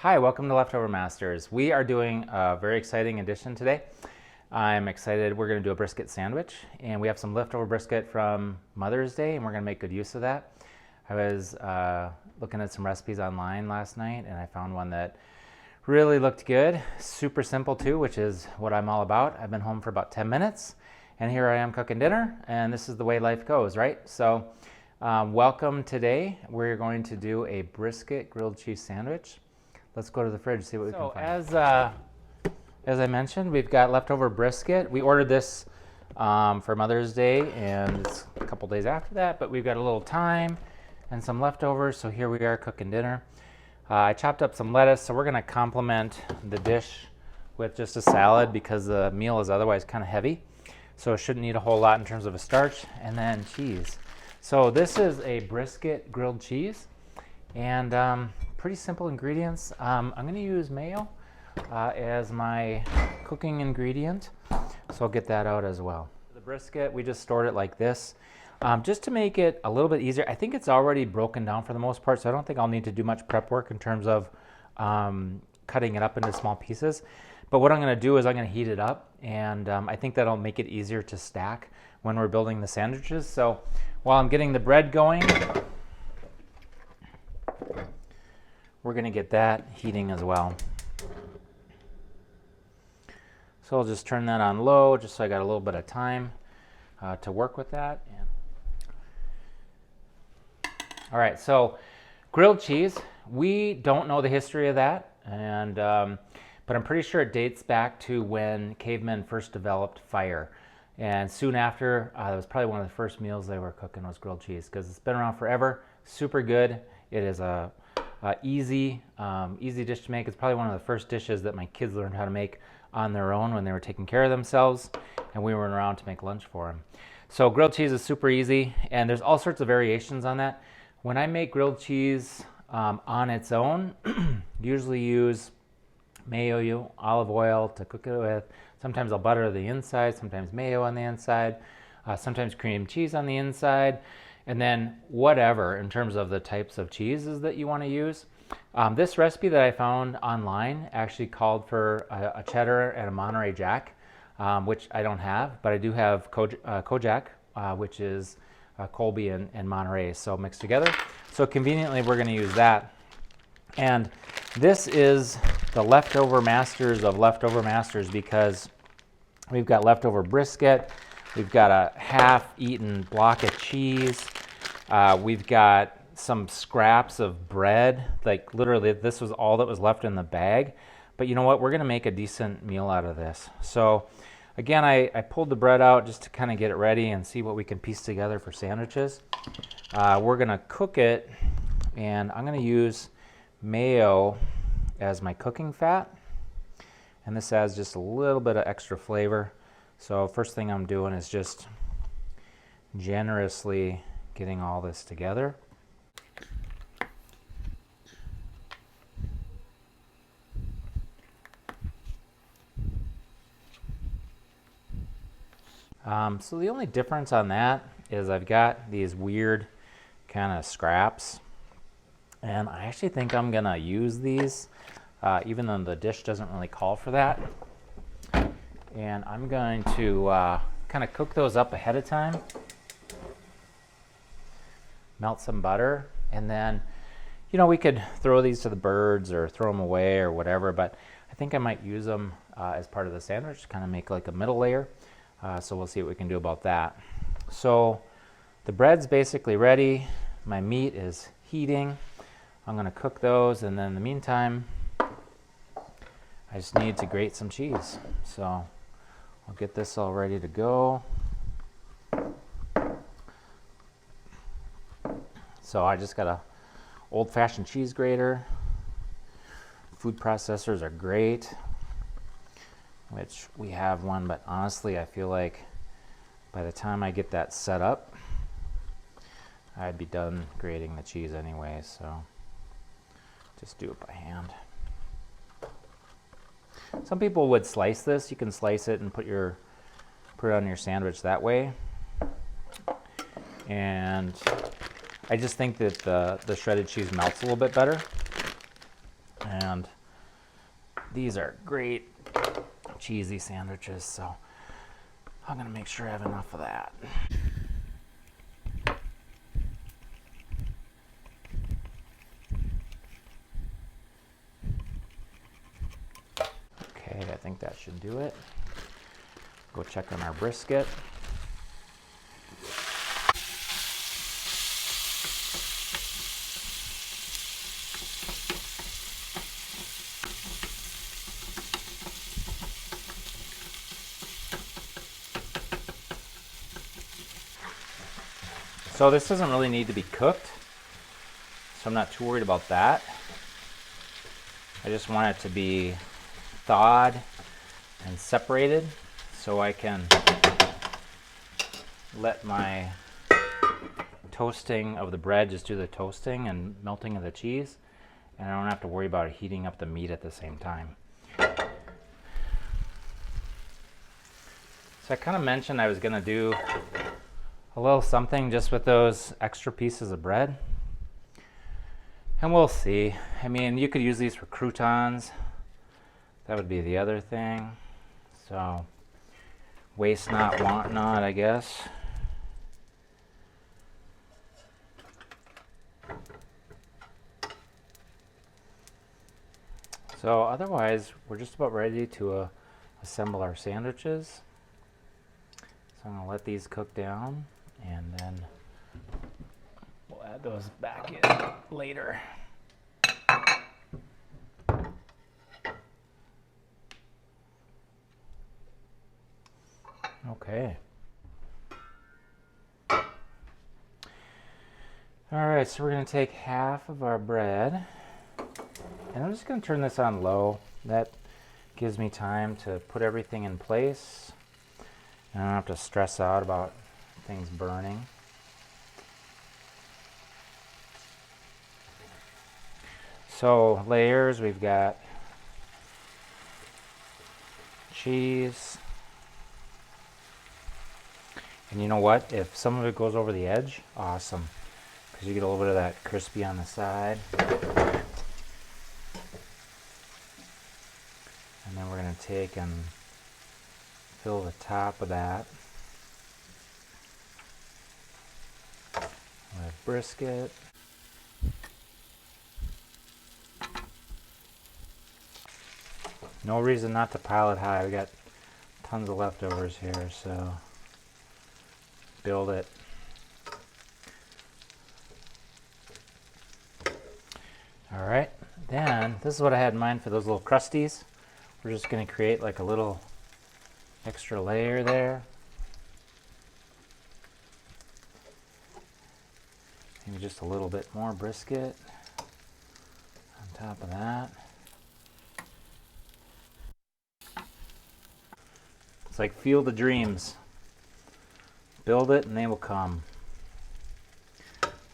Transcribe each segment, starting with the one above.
Hi, welcome to Leftover Masters. We are doing a very exciting edition today. I'm excited. We're going to do a brisket sandwich, and we have some leftover brisket from Mother's Day, and we're going to make good use of that. I was looking at some recipes online last night, and I found one that really looked good. Super simple too, which is what I'm all about. I've been home for about 10 minutes, and here I am cooking dinner, and this is the way life goes, right? So welcome today. We're going to do a brisket grilled cheese sandwich. Let's go to the fridge, see what we can find. As I mentioned, we've got leftover brisket. We ordered this for Mother's Day, and it's a couple days after that, but we've got a little time and some leftovers, so here we are cooking dinner. I chopped up some lettuce, so we're going to complement the dish with just a salad because the meal is otherwise kind of heavy, so it shouldn't need a whole lot in terms of a starch, and then cheese. So this is a brisket grilled cheese, and pretty simple ingredients. I'm going to use mayo as my cooking ingredient, so I'll get that out as well. The brisket, we just stored it like this, just to make it a little bit easier. I think it's already broken down for the most part, so I don't think I'll need to do much prep work in terms of cutting it up into small pieces. But what I'm going to do is I'm going to heat it up, and I think that'll make it easier to stack when we're building the sandwiches. So while I'm getting the bread going, we're going to get that heating as well. So I'll just turn that on low just so I got a little bit of time to work with that. All right, so grilled cheese, we don't know the history of that, and but I'm pretty sure it dates back to when cavemen first developed fire. And soon after, that was probably one of the first meals they were cooking was grilled cheese, because it's been around forever, super good. It is a easy dish to make. It's probably one of the first dishes that my kids learned how to make on their own when they were taking care of themselves, and we weren't around to make lunch for them. So grilled cheese is super easy, and there's all sorts of variations on that. When I make grilled cheese on its own, usually use mayo, olive oil to cook it with. Sometimes I'll butter the inside, sometimes mayo on the inside, sometimes cream cheese on the inside, and then whatever in terms of the types of cheeses that you want to use. This recipe that I found online actually called for a cheddar and a Monterey Jack, which I don't have, but I do have Kojak, which is Colby and Monterey, so mixed together. So conveniently, we're going to use that. And this is the leftover masters of leftover masters, because we've got leftover brisket, we've got a half-eaten block of cheese, we've got some scraps of bread. Like literally, this was all that was left in the bag. But you know what? We're going to make a decent meal out of this. So again, I pulled the bread out just to kind of get it ready and see what we can piece together for sandwiches. We're going to cook it, and I'm going to use mayo as my cooking fat, and this adds just a little bit of extra flavor. So first thing I'm doing is just generously getting all this together. So the only difference on that is I've got these weird kind of scraps, and I actually think I'm gonna use these even though the dish doesn't really call for that, and I'm going to kind of cook those up ahead of time, melt some butter, and then we could throw these to the birds or throw them away or whatever, but I think I might use them as part of the sandwich to kind of make like a middle layer. So we'll see what we can do about that. So the bread's basically ready. My meat is heating. I'm going to cook those, and then in the meantime, I just need to grate some cheese. So I'll get this all ready to go. So I just got a old-fashioned cheese grater. Food processors are great, which we have one, but honestly, I feel like by the time I get that set up, I'd be done grating the cheese anyway, so just do it by hand. Some people would slice this. You can slice it and put it on your sandwich that way. And I just think that the shredded cheese melts a little bit better. And these are great cheesy sandwiches, so I'm gonna make sure I have enough of that. Okay, I think that should do it. Go check on our brisket. So this doesn't really need to be cooked, so I'm not too worried about that. I just want it to be thawed and separated so I can let my toasting of the bread just do the toasting and melting of the cheese, and I don't have to worry about heating up the meat at the same time. So I kind of mentioned I was going to do a little something just with those extra pieces of bread, and we'll see. I mean, you could use these for croutons. That would be the other thing. So waste not, want not, I guess. So otherwise, we're just about ready to assemble our sandwiches. So I'm going to let these cook down, and then we'll add those back in later. Okay. All right, so we're going to take half of our bread, and I'm just going to turn this on low. That gives me time to put everything in place, and I don't have to stress out about things burning. So layers, we've got cheese. And you know what? If some of it goes over the edge, awesome. Because you get a little bit of that crispy on the side. And then we're going to take and fill the top of that with brisket. No reason not to pile it high. We got tons of leftovers here, so build it. All right, then this is what I had in mind for those little crusties. We're just going to create like a little extra layer there. Maybe just a little bit more brisket on top of that. It's like field of dreams. Build it and they will come.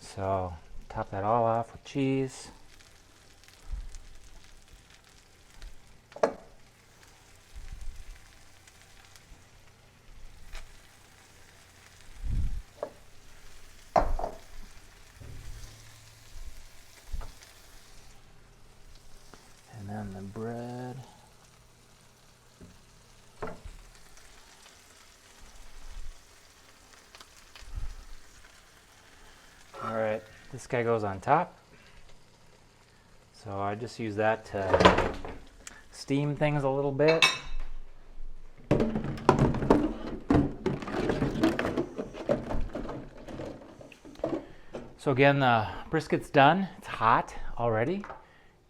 So top that all off with cheese. And then the bread. All right, this guy goes on top. So I just use that to steam things a little bit. So again, the brisket's done. It's hot already.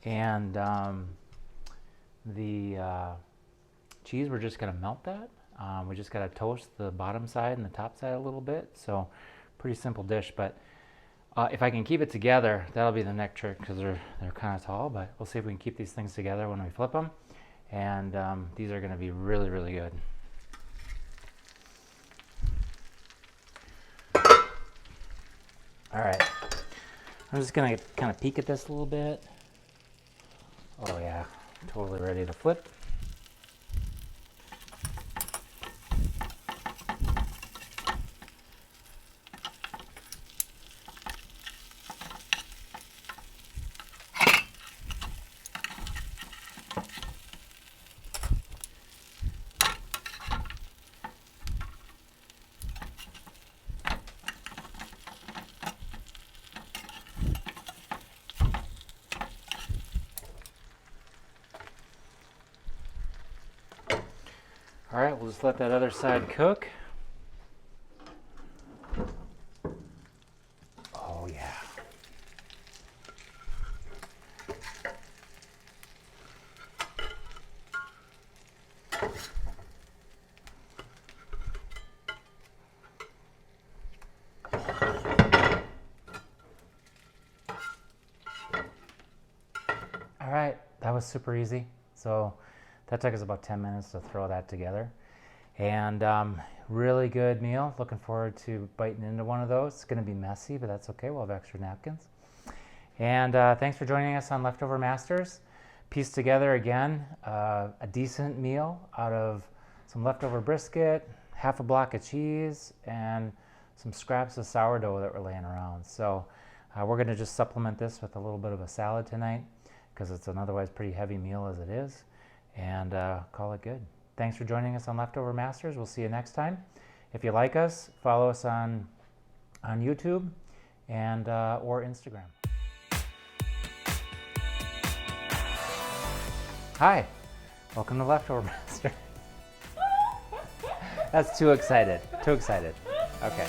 And the cheese, we're just gonna melt that. We just gotta toast the bottom side and the top side a little bit. So pretty simple dish, but if I can keep it together, that'll be the neck trick because they're kind of tall, but we'll see if we can keep these things together when we flip them. And these are gonna be really, really good. All right, I'm just gonna kind of peek at this a little bit. Oh yeah, totally ready to flip. All right, we'll just let that other side cook. Oh yeah. All right, that was super easy. So that took us about 10 minutes to throw that together. And really good meal. Looking forward to biting into one of those. It's going to be messy, but that's okay. We'll have extra napkins. And thanks for joining us on Leftover Masters. Pieced together again a decent meal out of some leftover brisket, half a block of cheese, and some scraps of sourdough that were laying around. So we're going to just supplement this with a little bit of a salad tonight because it's an otherwise pretty heavy meal as it is, and call it good. Thanks for joining us on Leftover Masters. We'll see you next time. If you like us, follow us on YouTube and or Instagram. Hi, welcome to Leftover Masters. That's too excited. Too excited. Okay.